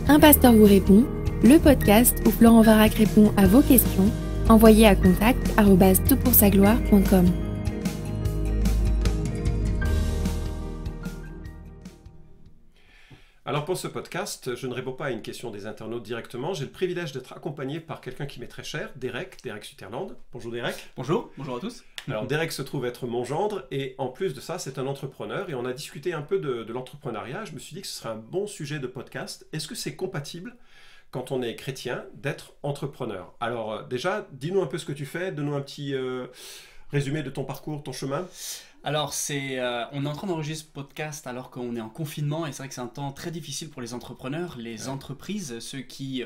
Un pasteur vous répond, le podcast où Florent Varac répond à vos questions, envoyez à contact@toutpoursagloire.com. Alors pour ce podcast, je ne réponds pas à une question des internautes directement. J'ai le privilège d'être accompagné par quelqu'un qui m'est très cher, Derek Sutherland. Bonjour Derek. Bonjour à tous. Alors Derek se trouve être mon gendre et en plus de ça, c'est un entrepreneur et on a discuté un peu de l'entrepreneuriat. Je me suis dit que ce serait un bon sujet de podcast. Est-ce que c'est compatible quand on est chrétien d'être entrepreneur? Alors déjà, dis-nous un peu ce que tu fais, donne-nous un petit résumé de ton parcours, ton chemin. Alors, on est en train d'enregistrer ce podcast alors qu'on est en confinement et c'est vrai que c'est un temps très difficile pour les entrepreneurs, les entreprises, ceux qui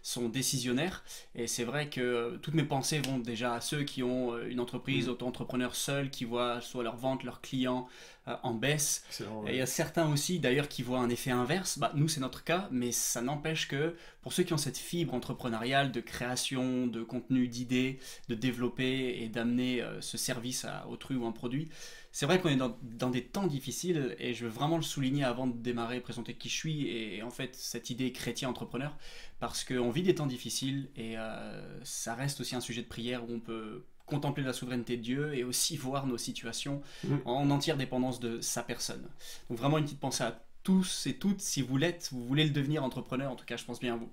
sont décisionnaires. Et c'est vrai que toutes mes pensées vont déjà à ceux qui ont une entreprise, auto-entrepreneurs seuls, qui voient soit leurs ventes, leurs clients en baisse. Excellent, Et il y a certains aussi d'ailleurs qui voient un effet inverse. Nous, c'est notre cas, mais ça n'empêche que pour ceux qui ont cette fibre entrepreneuriale de création, de contenu, d'idées, de développer et d'amener ce service à autrui ou un produit, c'est vrai qu'on est dans des temps difficiles et je veux vraiment le souligner avant de démarrer, présenter qui je suis et en fait cette idée chrétien-entrepreneur parce qu'on vit des temps difficiles et ça reste aussi un sujet de prière où on peut contempler la souveraineté de Dieu et aussi voir nos situations en entière dépendance de sa personne. Donc vraiment une petite pensée à tous et toutes, si vous voulez le devenir entrepreneur, en tout cas je pense bien à vous.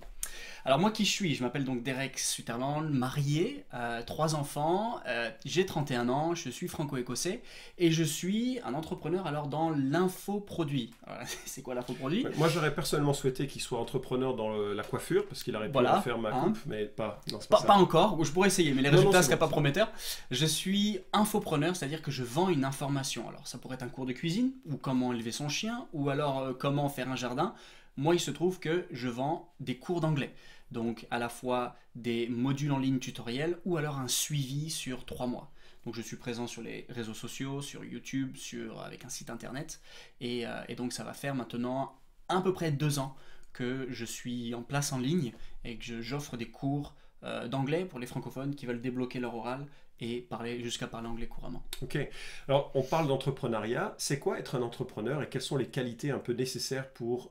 Alors moi qui je suis? Je m'appelle donc Derek Sutherland, marié, 3 enfants, j'ai 31 ans, je suis franco-écossais et je suis un entrepreneur alors dans l'infoproduit. C'est quoi l'infoproduit? Moi j'aurais personnellement souhaité qu'il soit entrepreneur dans la coiffure parce qu'il aurait pu faire ma coupe, mais pas. Non, pas encore, je pourrais essayer, mais les résultats ne seraient pas prometteurs. Je suis infopreneur, c'est-à-dire que je vends une information. Alors ça pourrait être un cours de cuisine, ou comment élever son chien, ou alors comment faire un jardin. Moi, il se trouve que je vends des cours d'anglais. Donc, à la fois des modules en ligne tutoriels ou alors un suivi sur 3 mois. Donc, je suis présent sur les réseaux sociaux, sur YouTube, avec un site internet. Et donc, ça va faire maintenant à peu près 2 ans que je suis en place en ligne et que j'offre des cours d'anglais pour les francophones qui veulent débloquer leur oral et jusqu'à parler anglais couramment. Ok, alors on parle d'entrepreneuriat, c'est quoi être un entrepreneur et quelles sont les qualités un peu nécessaires pour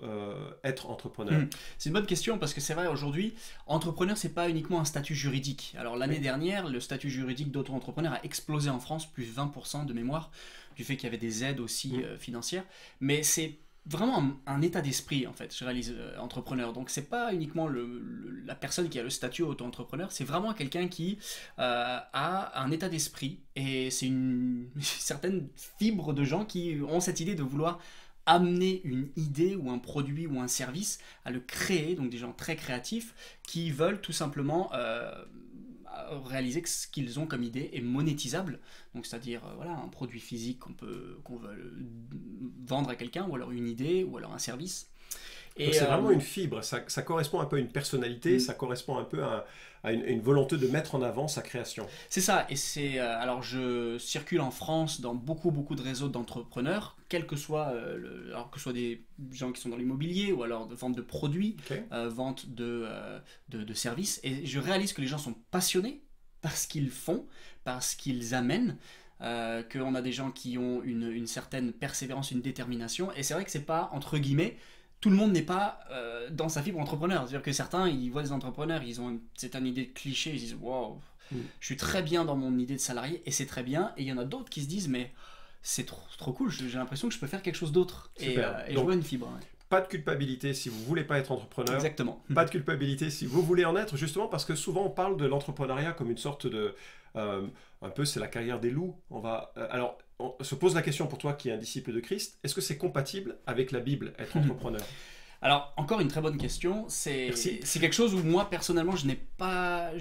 être entrepreneur? C'est une bonne question parce que c'est vrai aujourd'hui, entrepreneur c'est pas uniquement un statut juridique. Alors l'année dernière, le statut juridique d'auto-entrepreneur a explosé en France, plus 20% de mémoire, du fait qu'il y avait des aides aussi financières, mais c'est vraiment un état d'esprit en fait, je réalise entrepreneur. Donc c'est pas uniquement la personne qui a le statut auto-entrepreneur, c'est vraiment quelqu'un qui a un état d'esprit et c'est une certaine fibre de gens qui ont cette idée de vouloir amener une idée ou un produit ou un service à le créer, donc des gens très créatifs qui veulent tout simplement réaliser que ce qu'ils ont comme idée est monétisable, donc c'est-à-dire un produit physique qu'on veut vendre à quelqu'un, ou alors une idée, ou alors un service. Et c'est vraiment une fibre, ça correspond un peu à une personnalité, ça correspond un peu à une volonté de mettre en avant sa création. C'est ça, et alors je circule en France dans beaucoup de réseaux d'entrepreneurs, quel que soit, alors que ce soit des gens qui sont dans l'immobilier, ou alors de vente de produits, vente de services, et je réalise que les gens sont passionnés par ce qu'ils font, par ce qu'ils amènent, qu'on a des gens qui ont une certaine persévérance, une détermination, et c'est vrai que c'est pas, entre guillemets, tout le monde n'est pas dans sa fibre entrepreneur. C'est-à-dire que certains, ils voient des entrepreneurs, ils ont c'est une idée de cliché, ils disent « Wow, je suis très bien dans mon idée de salarié » et c'est très bien. Et il y en a d'autres qui se disent « Mais c'est trop cool, j'ai l'impression que je peux faire quelque chose d'autre. » Et je vois une fibre. Ouais. Pas de culpabilité si vous ne voulez pas être entrepreneur. Exactement. Pas de culpabilité si vous voulez en être, justement parce que souvent on parle de l'entrepreneuriat comme une sorte de... un peu c'est la carrière des loups. Alors, on se pose la question pour toi qui es un disciple de Christ, est-ce que c'est compatible avec la Bible, être entrepreneur? Alors, encore une très bonne question. C'est quelque chose où moi, personnellement, je n'ai pas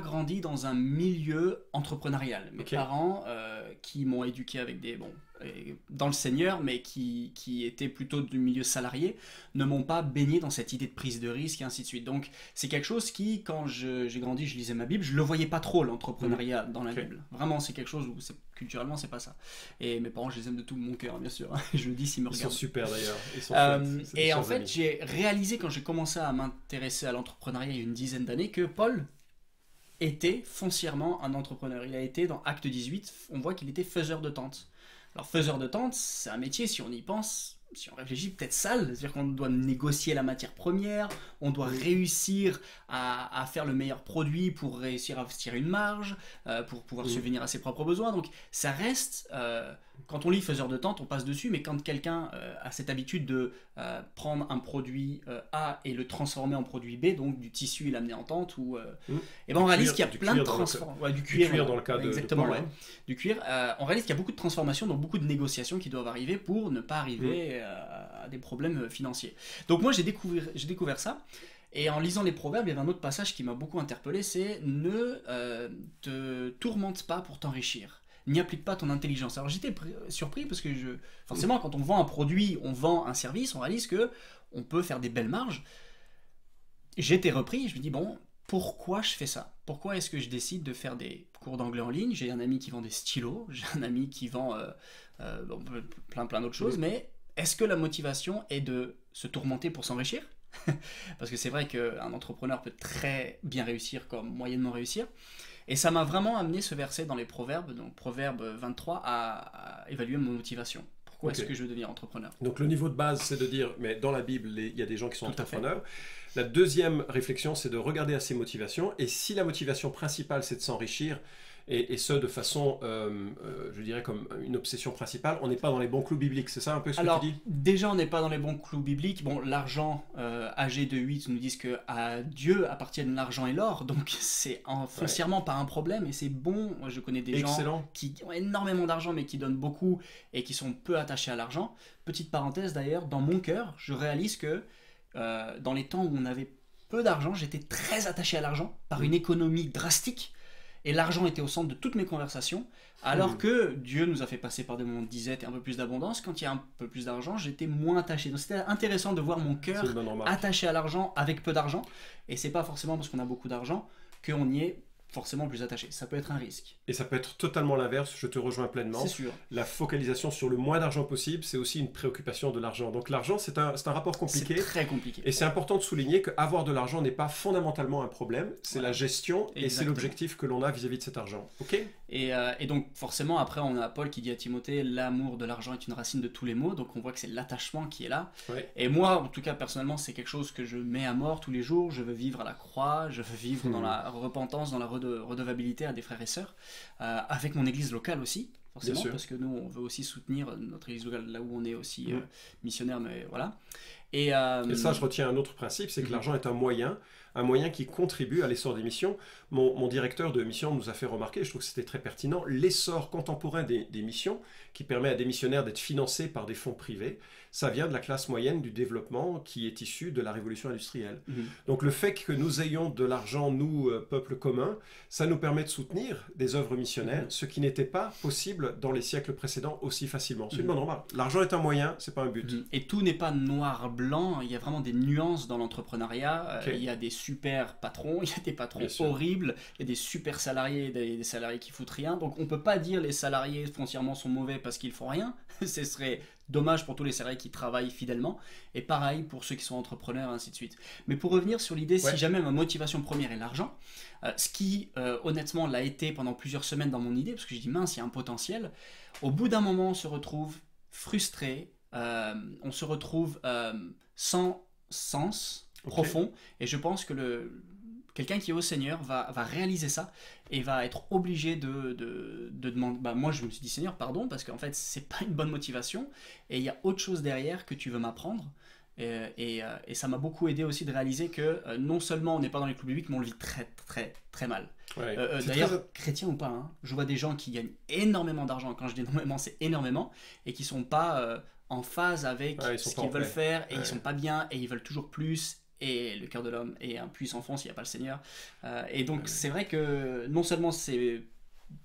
grandi dans un milieu entrepreneurial. Mes parents, qui m'ont éduqué avec dans le Seigneur, mais qui étaient plutôt du milieu salarié, ne m'ont pas baigné dans cette idée de prise de risque et ainsi de suite. Donc, c'est quelque chose qui, quand j'ai grandi, je lisais ma Bible, je ne le voyais pas trop, l'entrepreneuriat dans la Bible. Vraiment, c'est quelque chose où, culturellement, c'est pas ça. Et mes parents, je les aime de tout mon cœur, bien sûr. Je le dis s'ils me regardent. Ils sont super, d'ailleurs. Ils sont chouettes. Et en fait, j'ai réalisé, quand j'ai commencé à m'intéresser à l'entrepreneuriat il y a une dizaine d'années, que Paul était foncièrement un entrepreneur. Il a été dans Acte 18, on voit qu'il était faiseur de tentes. Alors faiseur de tentes, c'est un métier, si on y pense, si on réfléchit, peut-être sale. C'est-à-dire qu'on doit négocier la matière première, on doit réussir à faire le meilleur produit pour réussir à tirer une marge, pour pouvoir subvenir à ses propres besoins. Donc ça reste, quand on lit Faiseur de Tentes, on passe dessus, mais quand quelqu'un a cette habitude de prendre un produit A et le transformer en produit B, donc du tissu et l'amener en tente, et ben on réalise qu'il y a plein de transformations. Du cuir dans le cas de Paul, du cuir. On réalise qu'il y a beaucoup de transformations, donc beaucoup de négociations qui doivent arriver pour ne pas arriver à des problèmes financiers. Donc moi j'ai découvert ça, et en lisant les proverbes, il y avait un autre passage qui m'a beaucoup interpellé, c'est ne te tourmente pas pour t'enrichir. N'y applique pas ton intelligence. Alors j'étais surpris parce que forcément quand on vend un produit, on vend un service, on réalise que on peut faire des belles marges. J'étais repris, je me dis bon, pourquoi je fais ça? Pourquoi est-ce que je décide de faire des cours d'anglais en ligne? J'ai un ami qui vend des stylos, j'ai un ami qui vend plein d'autres choses, mais est-ce que la motivation est de se tourmenter pour s'enrichir? Parce que c'est vrai qu'un entrepreneur peut très bien réussir comme moyennement réussir. Et ça m'a vraiment amené ce verset dans les proverbes, donc proverbe 23, à évaluer mon motivation. Pourquoi est-ce que je veux devenir entrepreneur? Donc le niveau de base, c'est de dire, mais dans la Bible, il y a des gens qui sont entrepreneurs. La deuxième réflexion, c'est de regarder à ses motivations. Et si la motivation principale, c'est de s'enrichir, et ce de façon, je dirais comme une obsession principale, on n'est pas dans les bons clous bibliques, c'est ça un peu ce que tu dis? Déjà on n'est pas dans les bons clous bibliques. Bon, l'argent, AG 2.8 nous disent que à Dieu appartiennent l'argent et l'or, donc c'est foncièrement pas un problème, et c'est bon. Moi je connais des gens qui ont énormément d'argent mais qui donnent beaucoup et qui sont peu attachés à l'argent. Petite parenthèse d'ailleurs, dans mon cœur, je réalise que dans les temps où on avait peu d'argent, j'étais très attaché à l'argent par une économie drastique. Et l'argent était au centre de toutes mes conversations, alors que Dieu nous a fait passer par des moments de disette et un peu plus d'abondance. Quand il y a un peu plus d'argent, j'étais moins attaché. Donc c'était intéressant de voir mon cœur attaché à l'argent avec peu d'argent. Et c'est pas forcément parce qu'on a beaucoup d'argent qu'on y est forcément plus attaché. Ça peut être un risque. Et ça peut être totalement l'inverse, je te rejoins pleinement. C'est sûr. La focalisation sur le moins d'argent possible, c'est aussi une préoccupation de l'argent. Donc l'argent, c'est un rapport compliqué. C'est très compliqué. Et c'est important de souligner qu'avoir de l'argent n'est pas fondamentalement un problème, c'est la gestion et c'est l'objectif que l'on a vis-à-vis de cet argent. Ok ? Et donc forcément, après, on a Paul qui dit à Timothée, l'amour de l'argent est une racine de tous les maux, donc on voit que c'est l'attachement qui est là. Ouais. Et moi, en tout cas, personnellement, c'est quelque chose que je mets à mort tous les jours. Je veux vivre à la croix, je veux vivre dans la repentance, dans la redevabilité à des frères et sœurs, avec mon église locale aussi, forcément, parce que nous, on veut aussi soutenir notre église locale là où on est aussi missionnaire, mais voilà. Et ça, je retiens un autre principe, c'est que l'argent est un moyen qui contribue à l'essor des missions. Mon directeur de mission nous a fait remarquer, je trouve que c'était très pertinent, l'essor contemporain des missions, qui permet à des missionnaires d'être financés par des fonds privés, ça vient de la classe moyenne du développement qui est issue de la révolution industrielle. Donc le fait que nous ayons de l'argent, nous, peuple commun, ça nous permet de soutenir des œuvres missionnaires, ce qui n'était pas possible dans les siècles précédents aussi facilement. C'est une bonne remarque. L'argent est un moyen, c'est pas un but. Et tout n'est pas noir-blanc, il y a vraiment des nuances dans l'entrepreneuriat. Il y a des super patrons, il y a des patrons horribles, il y a des super salariés, des salariés qui foutent rien. Donc on peut pas dire les salariés foncièrement sont mauvais parce qu'ils font rien. Ce serait dommage pour tous les salariés qui travaillent fidèlement, et pareil pour ceux qui sont entrepreneurs, ainsi de suite. Mais pour revenir sur l'idée, si jamais ma motivation première est l'argent, ce qui honnêtement l'a été pendant plusieurs semaines dans mon idée, parce que je dis mince, il y a un potentiel, au bout d'un moment on se retrouve frustré, on se retrouve sans sens profond, et je pense que quelqu'un qui est au Seigneur va réaliser ça et va être obligé de demander. Moi, je me suis dit Seigneur, pardon, parce qu'en fait, c'est pas une bonne motivation et il y a autre chose derrière que tu veux m'apprendre. Et ça m'a beaucoup aidé aussi de réaliser que non seulement on n'est pas dans les clous bibliques, mais on le vit très, très, très mal. Ouais, d'ailleurs, chrétien ou pas, hein, je vois des gens qui gagnent énormément d'argent. Quand je dis énormément, c'est énormément, et qui sont pas en phase avec ce qu'ils veulent faire, et ils sont pas bien, et ils veulent toujours plus. Et le cœur de l'homme est un puits sans fond s'il n'y a pas le Seigneur. Et donc c'est vrai que non seulement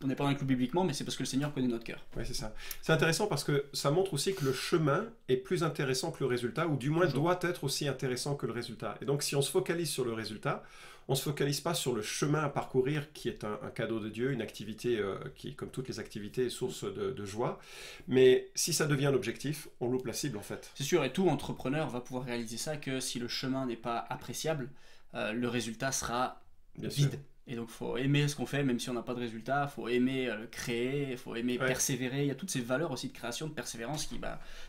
on n'est pas dans le clou bibliquement, mais c'est parce que le Seigneur connaît notre cœur. Oui, c'est ça. C'est intéressant parce que ça montre aussi que le chemin est plus intéressant que le résultat, ou du moins doit être aussi intéressant que le résultat. Et donc si on se focalise sur le résultat, on ne se focalise pas sur le chemin à parcourir qui est un cadeau de Dieu, une activité qui, comme toutes les activités, est source de joie. Mais si ça devient un objectif, on loupe la cible en fait. C'est sûr, et tout entrepreneur va pouvoir réaliser ça, que si le chemin n'est pas appréciable, le résultat sera vide. Et donc, il faut aimer ce qu'on fait, même si on n'a pas de résultat. Il faut aimer créer, il faut aimer persévérer. Il y a toutes ces valeurs aussi de création, de persévérance qui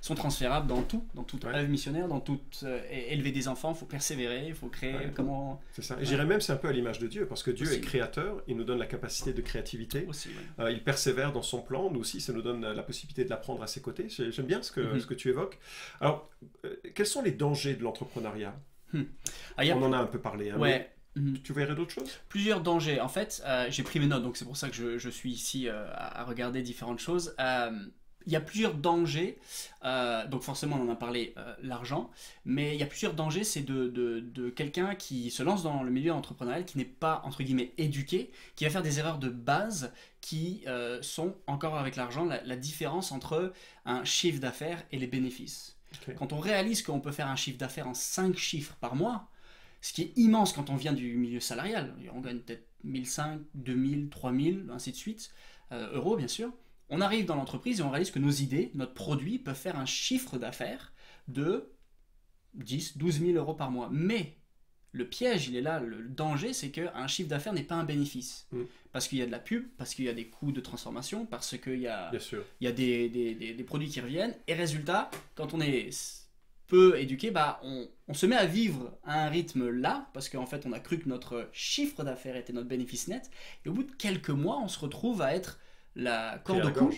sont transférables dans toute œuvre missionnaire, dans toute élever des enfants. Il faut persévérer, il faut créer. Comment... C'est ça. Et j'irais même, c'est un peu à l'image de Dieu, parce que Dieu est créateur, il nous donne la capacité de créativité. Aussi, il persévère dans son plan, nous aussi, ça nous donne la possibilité de l'apprendre à ses côtés. J'aime bien ce que tu évoques. Alors, quels sont les dangers de l'entrepreneuriat? On en a un peu parlé. Hein, ouais. Tu verrais d'autres choses? Plusieurs dangers. En fait, j'ai pris mes notes, donc c'est pour ça que je suis ici à regarder différentes choses. Il y a plusieurs dangers. Donc forcément, on en a parlé, l'argent. Mais il y a plusieurs dangers. C'est de quelqu'un qui se lance dans le milieu entrepreneurial, qui n'est pas, entre guillemets, éduqué, qui va faire des erreurs de base qui sont, encore avec l'argent, la différence entre un chiffre d'affaires et les bénéfices. Okay. Quand on réalise qu'on peut faire un chiffre d'affaires en 5 chiffres par mois, ce qui est immense quand on vient du milieu salarial, on gagne peut-être 1500, 2000, 3000, ainsi de suite, euros bien sûr. On arrive dans l'entreprise et on réalise que nos idées, notre produit peuvent faire un chiffre d'affaires de 10, 12 000 euros par mois. Mais le piège, il est là, le danger, c'est qu'un chiffre d'affaires n'est pas un bénéfice. Parce qu'il y a de la pub, parce qu'il y a des coûts de transformation, parce qu'il y a, des produits qui reviennent. Et résultat, quand on est peu éduqué, on se met à vivre à un rythme là, parce qu'en fait, on a cru que notre chiffre d'affaires était notre bénéfice net. Et au bout de quelques mois, on se retrouve à être la corde au cou.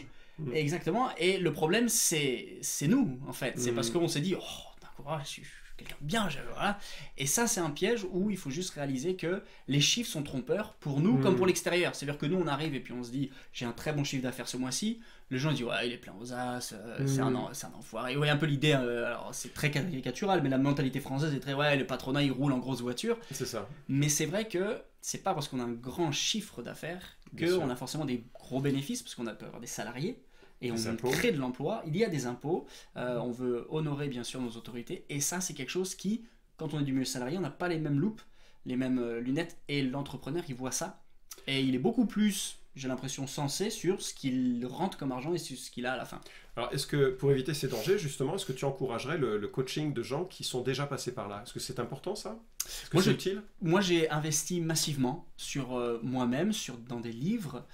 Exactement. Et le problème, c'est nous, en fait. C'est parce qu'on s'est dit, oh, je suis quelqu'un de bien, voilà. Et ça, c'est un piège où il faut juste réaliser que les chiffres sont trompeurs pour nous comme pour l'extérieur. C'est-à-dire que nous, on arrive et puis on se dit, j'ai un très bon chiffre d'affaires ce mois-ci. Le gens disent, ouais, il est plein aux as, c'est un enfoiré. Et ouais, un peu l'idée, alors c'est très caricatural, mais la mentalité française est très, ouais, le patronat, il roule en grosse voiture. C'est ça. Mais c'est vrai que c'est pas parce qu'on a un grand chiffre d'affaires qu'on a forcément des gros bénéfices, parce qu'on peut avoir des salariés. Et on crée de l'emploi, il y a des impôts, on veut honorer bien sûr nos autorités, et ça c'est quelque chose qui, quand on est du milieu salarié, on n'a pas les mêmes loupes, les mêmes lunettes, et l'entrepreneur il voit ça, et il est beaucoup plus, j'ai l'impression, sensé sur ce qu'il rentre comme argent et sur ce qu'il a à la fin. Alors est-ce que, pour éviter ces dangers justement, est-ce que tu encouragerais le coaching de gens qui sont déjà passés par là? Est-ce que c'est important ça? Est-ce que c'est utile? Moi j'ai investi massivement sur moi-même, dans des livres,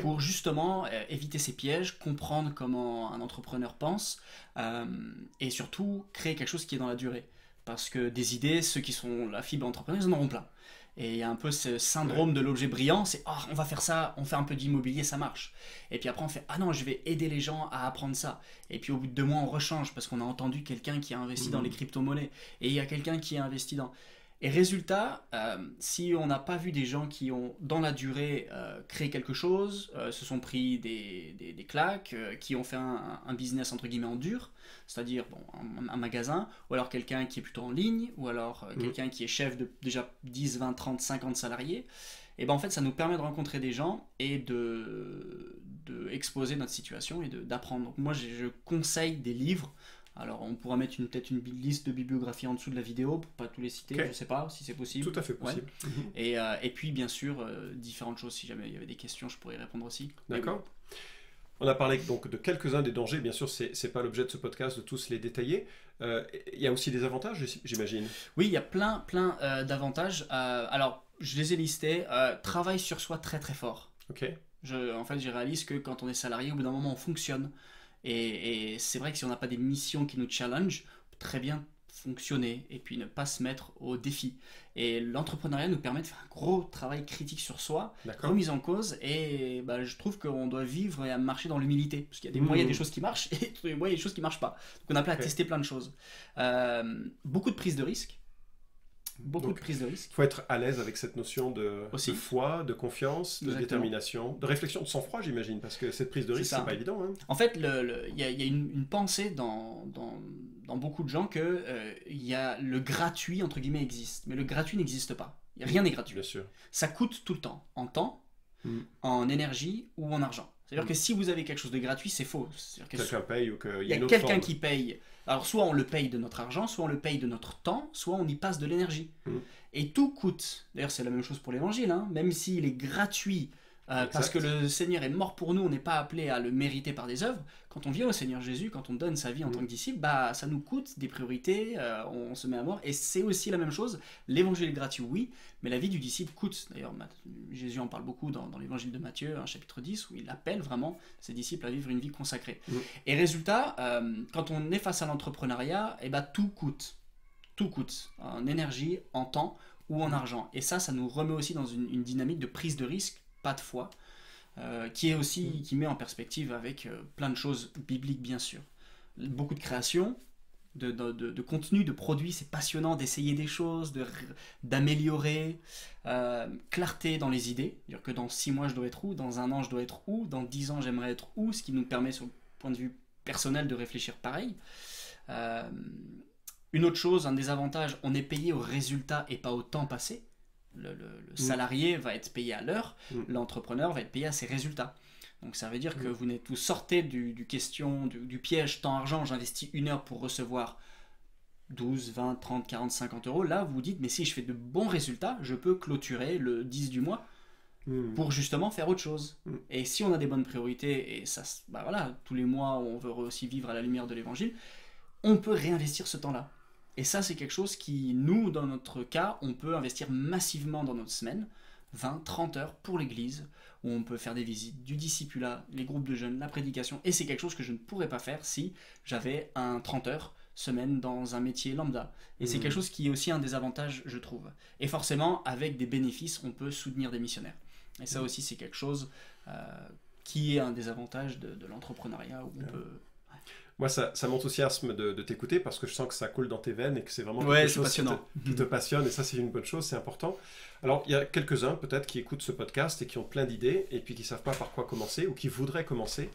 pour justement éviter ces pièges, comprendre comment un entrepreneur pense, et surtout créer quelque chose qui est dans la durée. Parce que des idées, ceux qui sont la fibre entrepreneur, ils en auront plein. Et il y a un peu ce syndrome de l'objet brillant, c'est on va faire ça, on fait un peu d'immobilier, ça marche. Et puis après on fait non, je vais aider les gens à apprendre ça. Et puis au bout de 2 mois on rechange parce qu'on a entendu quelqu'un qui a investi dans les crypto-monnaies. Et il y a quelqu'un qui a investi dans... Et résultat, si on n'a pas vu des gens qui ont dans la durée créé quelque chose, se sont pris des claques, qui ont fait un business entre guillemets en dur, c'est-à-dire un magasin, ou alors quelqu'un qui est plutôt en ligne, ou alors quelqu'un qui est chef de déjà 10, 20, 30, 50 salariés, et en fait ça nous permet de rencontrer des gens et de exposer notre situation et d'apprendre. Donc moi je conseille des livres. Alors on pourra mettre peut-être une liste de bibliographies en dessous de la vidéo pour pas tous les citer, je sais pas si c'est possible. Tout à fait possible. Ouais. Et puis bien sûr différentes choses, si jamais il y avait des questions je pourrais y répondre aussi. D'accord. On a parlé donc de quelques-uns des dangers, bien sûr c'est pas l'objet de ce podcast de tous les détailler. Il y a aussi des avantages, j'imagine. Oui, il y a plein d'avantages. Alors je les ai listés. Travail sur soi très très fort. Ok. En fait j'ai réalisé que quand on est salarié, au bout d'un moment on fonctionne. Et c'est vrai que si on n'a pas des missions qui nous challenge, on peut très bien fonctionner et puis ne pas se mettre au défi. Et l'entrepreneuriat nous permet de faire un gros travail critique sur soi, remise en cause, et je trouve qu'on doit vivre et marcher dans l'humilité, parce qu'il y a des moyens, des choses qui marchent, et des moyens, des choses qui ne marchent pas. Donc on a appelé à tester plein de choses. Beaucoup de prise de risque. Beaucoup de prise de risque. Il faut être à l'aise avec cette notion de foi, de confiance, de détermination, de réflexion, de sang-froid, j'imagine, parce que cette prise de risque, c'est pas évident. Hein. En fait, il y a une pensée dans beaucoup de gens que le gratuit, entre guillemets, existe. Mais le gratuit n'existe pas. Rien n'est gratuit. Bien sûr. Ça coûte tout le temps, en temps, en énergie ou en argent. C'est-à-dire que si vous avez quelque chose de gratuit, c'est faux. Quelqu'un paye ou qu'il y a quelqu'un qui paye. Alors soit on le paye de notre argent, soit on le paye de notre temps, soit on y passe de l'énergie. Et tout coûte. D'ailleurs c'est la même chose pour l'évangile, hein. Même s'il est gratuit parce que le Seigneur est mort pour nous, on n'est pas appelé à le mériter par des œuvres. Quand on vient au Seigneur Jésus, quand on donne sa vie en tant que disciple, bah, ça nous coûte des priorités, on se met à mort. Et c'est aussi la même chose, l'évangile est gratuit, oui, mais la vie du disciple coûte. D'ailleurs, Jésus en parle beaucoup dans l'évangile de Matthieu, chapitre 10, où il appelle vraiment ses disciples à vivre une vie consacrée. Et résultat, quand on est face à l'entrepreneuriat, eh ben, tout coûte. Tout coûte, en énergie, en temps ou en argent. Et ça nous remet aussi dans une dynamique de prise de risque, pas de foi, qui met en perspective avec plein de choses bibliques, bien sûr. Beaucoup de création, de contenu, de produits, c'est passionnant d'essayer des choses, d'améliorer, clarté dans les idées, c'est-à-dire que dans 6 mois je dois être où, dans 1 an je dois être où, dans 10 ans j'aimerais être où, ce qui nous permet sur le point de vue personnel de réfléchir pareil. Une autre chose, un des avantages, on est payé au résultat et pas au temps passé. Le salarié va être payé à l'heure, l'entrepreneur va être payé à ses résultats. Donc ça veut dire que vous sortez du piège temps-argent, j'investis 1 heure pour recevoir 12, 20, 30, 40, 50 euros. Là, vous vous dites, mais si je fais de bons résultats, je peux clôturer le 10 du mois pour justement faire autre chose. Et si on a des bonnes priorités, et ça, bah voilà, tous les mois, on veut aussi vivre à la lumière de l'évangile, on peut réinvestir ce temps-là. Et ça, c'est quelque chose qui, nous, dans notre cas, on peut investir massivement dans notre semaine, 20, 30 heures pour l'église, où on peut faire des visites, du discipulat, les groupes de jeunes, la prédication. Et c'est quelque chose que je ne pourrais pas faire si j'avais un 30 heures semaine dans un métier lambda. Et c'est quelque chose qui est aussi un des avantages, je trouve. Et forcément, avec des bénéfices, on peut soutenir des missionnaires. Et ça aussi, c'est quelque chose qui est un des avantages de l'entrepreneuriat, où on peut... Moi, ça m'enthousiasme de t'écouter parce que je sens que ça coule dans tes veines et que c'est vraiment quelque chose qui te passionne. Et ça, c'est une bonne chose, c'est important. Alors, il y a quelques-uns peut-être qui écoutent ce podcast et qui ont plein d'idées et puis qui ne savent pas par quoi commencer ou qui voudraient commencer.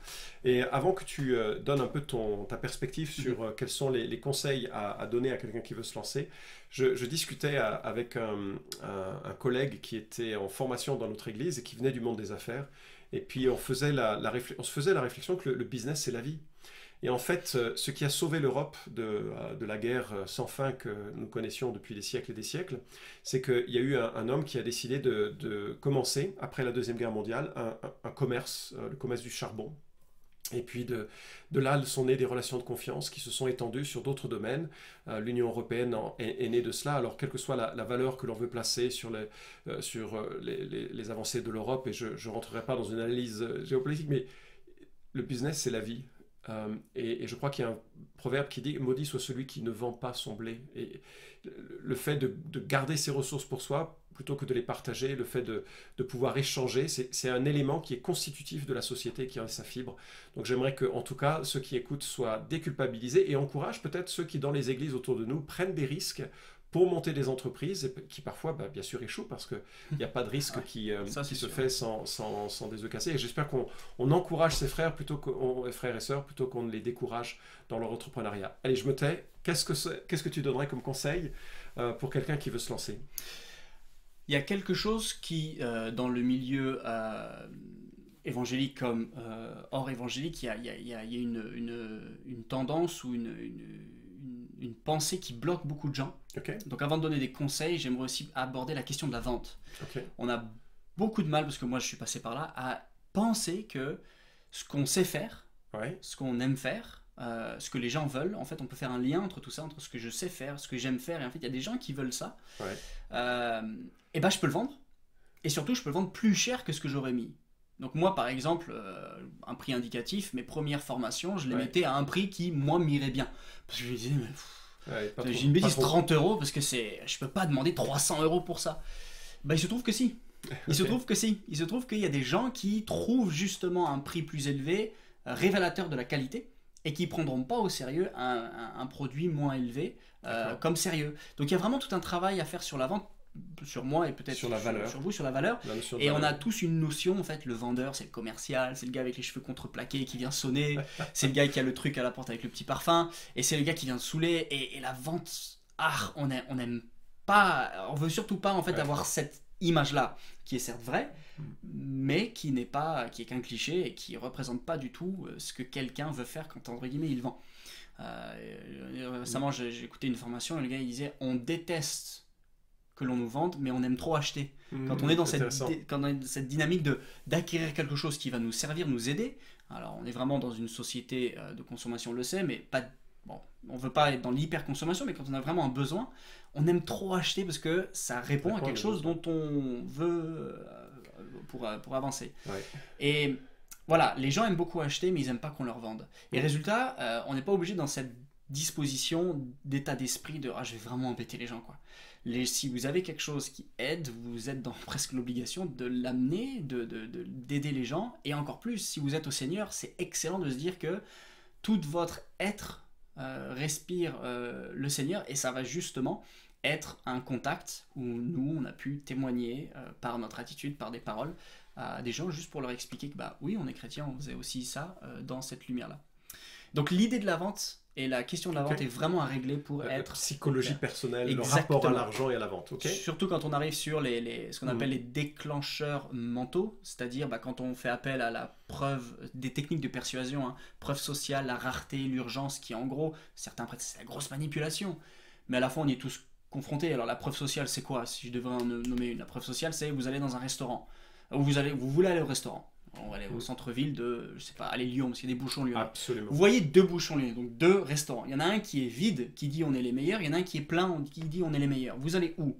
Et avant que tu donnes un peu ta perspective sur quels sont les conseils à donner à quelqu'un qui veut se lancer, je discutais avec un collègue qui était en formation dans notre église et qui venait du monde des affaires. Et puis, on se faisait la réflexion que le business, c'est la vie. Et en fait, ce qui a sauvé l'Europe de la guerre sans fin que nous connaissions depuis des siècles et des siècles, c'est qu'il y a eu un homme qui a décidé de commencer, après la Deuxième Guerre mondiale, un commerce, le commerce du charbon. Et puis de là sont nées des relations de confiance qui se sont étendues sur d'autres domaines. L'Union européenne est née de cela. Alors, quelle que soit la valeur que l'on veut placer sur les avancées de l'Europe, et je ne rentrerai pas dans une analyse géopolitique, mais le business, c'est la vie. Et je crois qu'il y a un proverbe qui dit « Maudit soit celui qui ne vend pas son blé ». Et le fait de garder ses ressources pour soi, plutôt que de les partager, le fait de pouvoir échanger, c'est un élément qui est constitutif de la société, qui a sa fibre. Donc j'aimerais que, en tout cas, ceux qui écoutent soient déculpabilisés et encouragent peut-être ceux qui, dans les églises autour de nous, prennent des risques pour monter des entreprises qui parfois, bien sûr, échouent parce qu'il n'y a pas de risque qui se fait sans des œufs cassés. Et j'espère qu'on encourage ces frères frères et sœurs plutôt qu'on ne les décourage dans leur entrepreneuriat. Allez, je me tais. Qu'est-ce que tu donnerais comme conseil pour quelqu'un qui veut se lancer ? Il y a quelque chose qui, dans le milieu évangélique comme hors évangélique, il y a une tendance ou une pensée qui bloque beaucoup de gens. Okay. Donc avant de donner des conseils, j'aimerais aussi aborder la question de la vente. Okay. On a beaucoup de mal, parce que moi je suis passé par là, à penser que ce qu'on sait faire, ce qu'on aime faire, ce que les gens veulent, en fait on peut faire un lien entre tout ça, entre ce que je sais faire, ce que j'aime faire, et en fait il y a des gens qui veulent ça, et ben je peux le vendre, et surtout je peux le vendre plus cher que ce que j'aurais mis. Donc moi par exemple, un prix indicatif, mes premières formations, je les mettais à un prix qui moi m'irait bien, parce que je me disais j'ai une bêtise, 30 euros, parce que je peux pas demander 300 euros pour ça. Il se trouve que si. Il se trouve qu'il y a des gens qui trouvent justement un prix plus élevé, révélateur de la qualité, et qui prendront pas au sérieux un produit moins élevé comme sérieux. Donc il y a vraiment tout un travail à faire sur la vente, sur moi et peut-être sur vous, sur la valeur. Et on a tous une notion, en fait, le vendeur, c'est le commercial, c'est le gars avec les cheveux contreplaqués qui vient sonner, c'est le gars qui a le truc à la porte avec le petit parfum, et c'est le gars qui vient saouler, et la vente, on n'aime pas, on veut surtout pas en fait avoir cette image-là, qui est certes vraie, mais qui est qu'un cliché et qui représente pas du tout ce que quelqu'un veut faire quand, entre guillemets, il vend. Récemment, j'ai écouté une formation et le gars il disait on déteste que l'on nous vende, mais on aime trop acheter. Quand on est dans cette dynamique d'acquérir quelque chose qui va nous servir, nous aider, alors on est vraiment dans une société de consommation, on le sait, mais pas, bon, on ne veut pas être dans l'hyper-consommation, mais quand on a vraiment un besoin, on aime trop acheter parce que ça répond à quelque chose dont on veut pour avancer. Ouais. Et voilà, les gens aiment beaucoup acheter, mais ils n'aiment pas qu'on leur vende. Et résultat, on n'est pas obligé dans cette disposition d'état d'esprit de je vais vraiment embêter les gens, quoi. Si vous avez quelque chose qui aide, vous êtes dans presque l'obligation de l'amener, d'aider les gens, et encore plus si vous êtes au Seigneur, c'est excellent de se dire que tout votre être respire le Seigneur, et ça va justement être un contact où nous on a pu témoigner par notre attitude, par des paroles à des gens, juste pour leur expliquer que oui, on est chrétien, on faisait aussi ça dans cette lumière là. Donc l'idée de la vente et la question de la vente est vraiment à régler pour être... psychologie personnelle, Exactement. Le rapport à l'argent et à la vente. Surtout quand on arrive sur ce qu'on appelle les déclencheurs mentaux, c'est-à-dire quand on fait appel à la preuve, des techniques de persuasion, preuve sociale, la rareté, l'urgence, qui en gros, certains prêtent, c'est la grosse manipulation. Mais à la fois, on y est tous confrontés. Alors la preuve sociale, c'est quoi? Si je devais en nommer une, la preuve sociale, c'est vous allez dans un restaurant, vous voulez aller au restaurant. On va aller au centre-ville de, je sais pas, aller Lyon, parce qu'il y a des bouchons Lyon. Absolument. Vous voyez 2 bouchons Lyon, donc 2 restaurants. Il y en a un qui est vide, qui dit on est les meilleurs. Il y en a un qui est plein, qui dit on est les meilleurs. Vous allez où?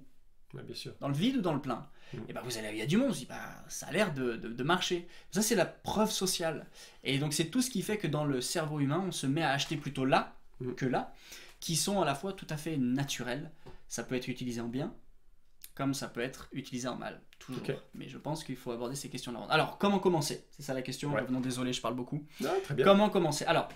Bien sûr. Dans le vide ou dans le plein? Et vous allez, il y a du monde, vous dites, ça a l'air de marcher. Ça, c'est la preuve sociale. Et donc, c'est tout ce qui fait que dans le cerveau humain, on se met à acheter plutôt là que là, qui sont à la fois tout à fait naturels. Ça peut être utilisé en bien, comme ça peut être utilisé en mal, toujours. Mais je pense qu'il faut aborder ces questions là. Alors, comment commencer? C'est ça la question. Non, désolé, je parle beaucoup. Non, très bien. Comment commencer? Alors,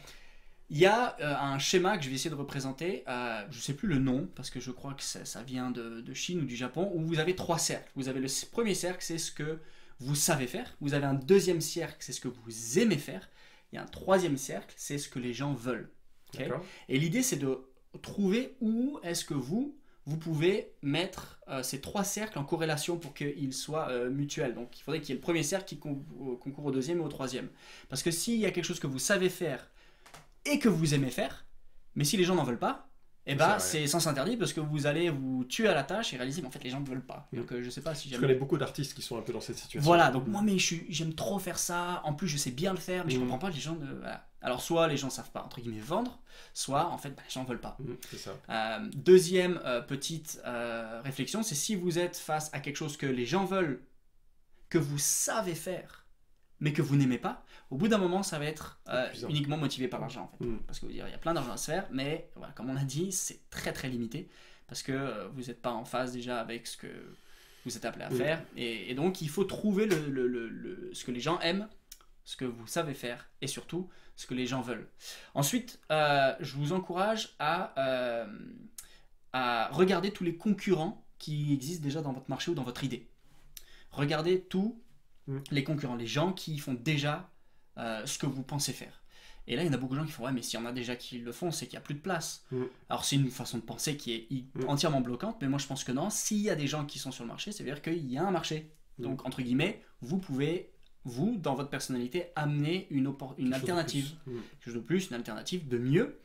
il y a un schéma que je vais essayer de représenter. Je ne sais plus le nom, parce que je crois que ça vient de Chine ou du Japon, où vous avez 3 cercles. Vous avez le premier cercle, c'est ce que vous savez faire. Vous avez un deuxième cercle, c'est ce que vous aimez faire. Il y a un troisième cercle, c'est ce que les gens veulent. Et l'idée, c'est de trouver où est-ce que vous pouvez mettre ces 3 cercles en corrélation pour qu'ils soient mutuels. Donc il faudrait qu'il y ait le premier cercle qui concourt au deuxième et au troisième. Parce que s'il y a quelque chose que vous savez faire et que vous aimez faire, mais si les gens n'en veulent pas, c'est sens interdit, parce que vous allez vous tuer à la tâche et réaliser mais en fait les gens ne veulent pas. Donc je sais pas si je connais beaucoup d'artistes qui sont un peu dans cette situation. Voilà, donc moi j'aime trop faire ça, en plus je sais bien le faire, mais je comprends pas les gens voilà. Alors soit les gens savent pas entre guillemets vendre, soit en fait les gens ne veulent pas. C'est ça. Deuxième petite réflexion, c'est si vous êtes face à quelque chose que les gens veulent, que vous savez faire, mais que vous n'aimez pas, au bout d'un moment, ça va être uniquement motivé par l'argent. En fait. Parce que vous dire, il y a plein d'argent à se faire, mais voilà, comme on a dit, c'est très très limité, parce que vous n'êtes pas en phase déjà avec ce que vous êtes appelé à faire, et donc il faut trouver ce que les gens aiment, ce que vous savez faire, et surtout ce que les gens veulent. Ensuite, je vous encourage à regarder tous les concurrents qui existent déjà dans votre marché ou dans votre idée. Regardez tous les concurrents, les gens qui font déjà ce que vous pensez faire. Et là, il y en a beaucoup de gens qui font mais s'il y en a déjà qui le font, c'est qu'il n'y a plus de place. Alors, c'est une façon de penser qui est entièrement bloquante, mais moi je pense que non. S'il y a des gens qui sont sur le marché, ça veut dire qu'il y a un marché. Donc, entre guillemets, vous pouvez, dans votre personnalité, amener une alternative. Quelque chose de plus, une alternative de mieux.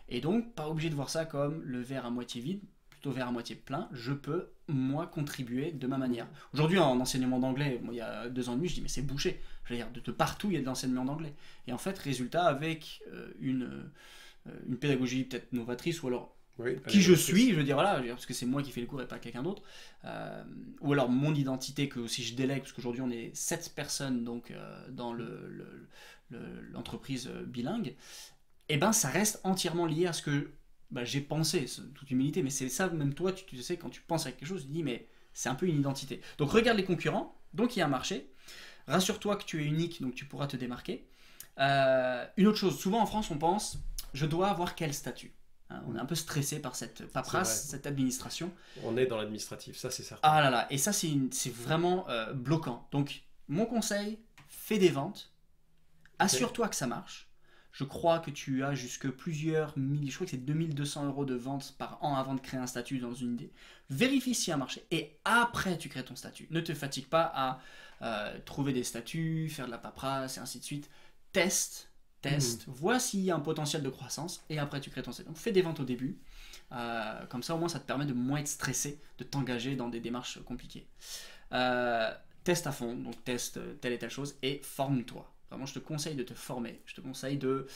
Et donc, pas obligé de voir ça comme le verre à moitié vide, plutôt verre à moitié plein. Je peux, moi, contribuer de ma manière. Aujourd'hui, en enseignement d'anglais, il y a 2 ans et demi, je dis mais c'est bouché. Je veux dire, de partout, il y a de l'enseignement d'anglais. Et en fait, résultat, avec une pédagogie peut-être novatrice, ou alors qui je suis, je veux dire, voilà, parce que c'est moi qui fais le cours et pas quelqu'un d'autre, ou alors mon identité que si je délègue, parce qu'aujourd'hui on est 7 personnes donc, dans l'entreprise bilingue, et ça reste entièrement lié à ce que j'ai pensé, toute humilité, mais c'est ça, même toi, tu sais, quand tu penses à quelque chose, tu te dis, mais c'est un peu une identité. Donc regarde les concurrents, donc il y a un marché, rassure-toi que tu es unique, donc tu pourras te démarquer. Une autre chose, souvent en France, on pense, je dois avoir quel statut? On est un peu stressé par cette paperasse, cette administration. On est dans l'administratif, ça c'est certain. Ah là là, et ça c'est vraiment bloquant. Donc mon conseil, fais des ventes, assure-toi que ça marche. Je crois que tu as jusque plusieurs milliers, je crois que c'est 2200 € de vente par an avant de créer un statut dans une idée. Vérifie s'il y a un marché et après tu crées ton statut. Ne te fatigue pas à trouver des statuts, faire de la paperasse et ainsi de suite. Teste teste, vois s'il y a un potentiel de croissance, et après tu crées ton site. Donc fais des ventes au début, comme ça au moins ça te permet de moins être stressé, de t'engager dans des démarches compliquées. Teste à fond, donc teste telle et telle chose, et forme-toi. Vraiment, je te conseille de te former, je te conseille de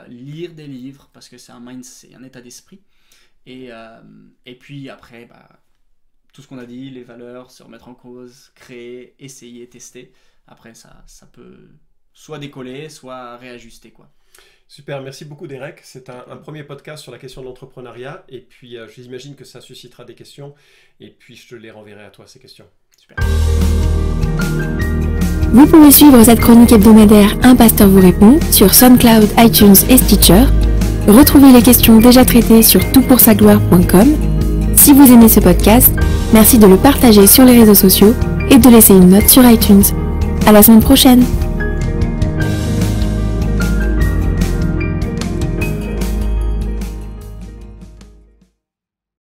lire des livres, parce que c'est un mindset, un état d'esprit. Et puis après, tout ce qu'on a dit, les valeurs, se remettre en cause, créer, essayer, tester. Après, ça peut soit décoller, soit réajuster, quoi. Super, merci beaucoup Derek. C'est un premier podcast sur la question de l'entrepreneuriat. Et puis, j'imagine que ça suscitera des questions. Et puis, je te les renverrai à toi, ces questions. Super. Vous pouvez suivre cette chronique hebdomadaire Un pasteur vous répond sur SoundCloud, iTunes et Stitcher. Retrouvez les questions déjà traitées sur toutpoursagloire.com. Si vous aimez ce podcast, merci de le partager sur les réseaux sociaux et de laisser une note sur iTunes. À la semaine prochaine!